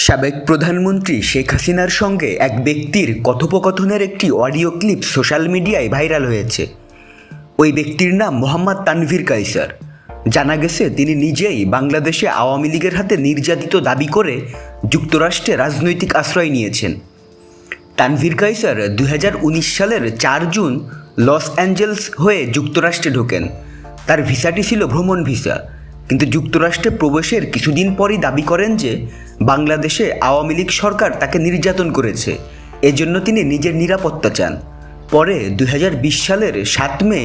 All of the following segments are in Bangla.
সাবেক প্রধানমন্ত্রী শেখ হাসিনার সঙ্গে এক ব্যক্তির কথোপকথনের একটি অডিও ক্লিপ সোশ্যাল মিডিয়ায় ভাইরাল হয়েছে। ওই ব্যক্তির নাম মোহাম্মদ তানভীর কায়সার। জানা গেছে তিনি নিজেই বাংলাদেশে আওয়ামী লীগের হাতে নির্যাতিত দাবি করে যুক্তরাষ্ট্রে রাজনৈতিক আশ্রয় নিয়েছেন। তানভীর কায়সার 2019 সালের 4 জুন লস অ্যাঞ্জেলস হয়ে যুক্তরাষ্ট্রে ঢোকেন। তার ভিসাটি ছিল ভ্রমণ ভিসা, কিন্তু যুক্তরাষ্ট্রে প্রবেশের কিছুদিন পরই দাবি করেন যে বাংলাদেশে আওয়ামী লীগ সরকার তাকে নির্যাতন করেছে, এজন্য তিনি নিজের নিরাপত্তা চান। পরে 2020 সালের 7 মে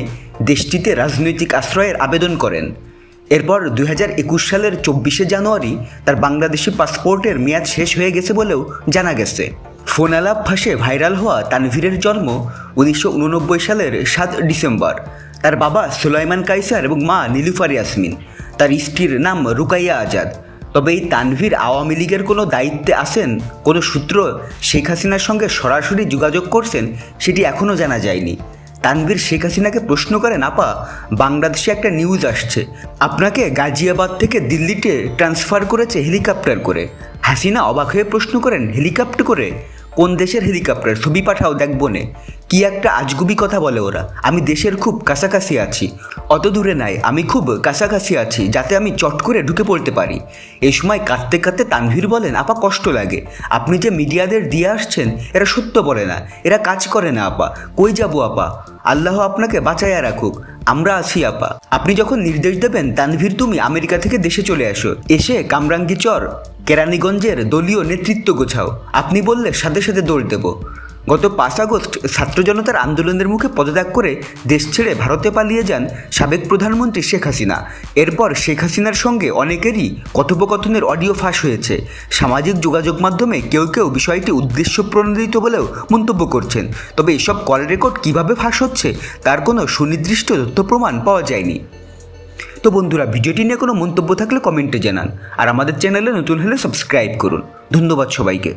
দেশটিতে রাজনৈতিক আশ্রয়ের আবেদন করেন। এরপর 2021 সালের 24শে জানুয়ারি তার বাংলাদেশি পাসপোর্টের মেয়াদ শেষ হয়ে গেছে বলেও জানা গেছে। ফোন আলাপ ফাঁসে ভাইরাল হওয়া তানভীরের জন্ম 1989 সালের 7 ডিসেম্বর। তার বাবা সুলাইমান কায়সার এবং মা নীলুফার ইয়াসমিন। তার স্ত্রীর নাম রুকাইয়া আজাদ। তবে এই তানভীর আওয়ামী লীগের কোনো দায়িত্বে আছেন, কোনো সূত্র শেখ হাসিনার সঙ্গে সরাসরি যোগাযোগ করছেন, সেটি এখনও জানা যায়নি। তানভীর শেখ হাসিনাকে প্রশ্ন করেন, আপা, বাংলাদেশে একটা নিউজ আসছে, আপনাকে গাজিয়াবাদ থেকে দিল্লিতে ট্রান্সফার করেছে হেলিকপ্টার করে। হাসিনা অবাক হয়ে প্রশ্ন করেন, হেলিকপ্টার করে? কোন দেশের হেলিকপ্টার? ছবি পাঠাও, দেখব নে। কি একটা আজগুবি কথা বলে ওরা। আমি দেশের খুব কাছাকাছি আছি, অত দূরে নাই, আমি খুব কাছাকাছি আছি যাতে আমি চট করে ঢুকে পড়তে পারি। এই সময় কাঁদতে কাঁদতে তানভীর বলেন, আপা, কষ্ট লাগে। আপনি যে মিডিয়াদের দিয়ে আসছেন, এরা সত্য বলে না, এরা কাজ করে না আপা। কই যাব আপা? আল্লাহ আপনাকে বাঁচাইয়া রাখুক, আমরা আছি আপা। আপনি যখন নির্দেশ দেবেন, তানভীর তুমি আমেরিকা থেকে দেশে চলে আসো, এসে কামরাঙ্গীচর কেরানীগঞ্জের দলীয় নেতৃত্ব গোছাও। আপনি বললে সাথে সাথে দৌড় দেব। গত 5 আগস্ট ছাত্র জনতার আন্দোলনের মুখে পদত্যাগ করে দেশ ছেড়ে ভারতে পালিয়ে যান সাবেক প্রধানমন্ত্রী শেখ হাসিনা। এরপর শেখ হাসিনার সঙ্গে অনেকেরই কথোপকথনের অডিও ফাঁস হয়েছে। সামাজিক যোগাযোগ মাধ্যমে কেউ কেউ বিষয়টি উদ্দেশ্য প্রণোদিত বলেও মন্তব্য করছেন। তবে এসব কল রেকর্ড কীভাবে ফাঁস হচ্ছে তার কোনো সুনির্দিষ্ট তথ্য প্রমাণ পাওয়া যায়নি। তো বন্ধুরা, ভিডিওটি নিয়ে কোনো মন্তব্য থাকলে কমেন্টে জানান, আর আমাদের চ্যানেলে নতুন হলে সাবস্ক্রাইব করুন। ধন্যবাদ সবাইকে।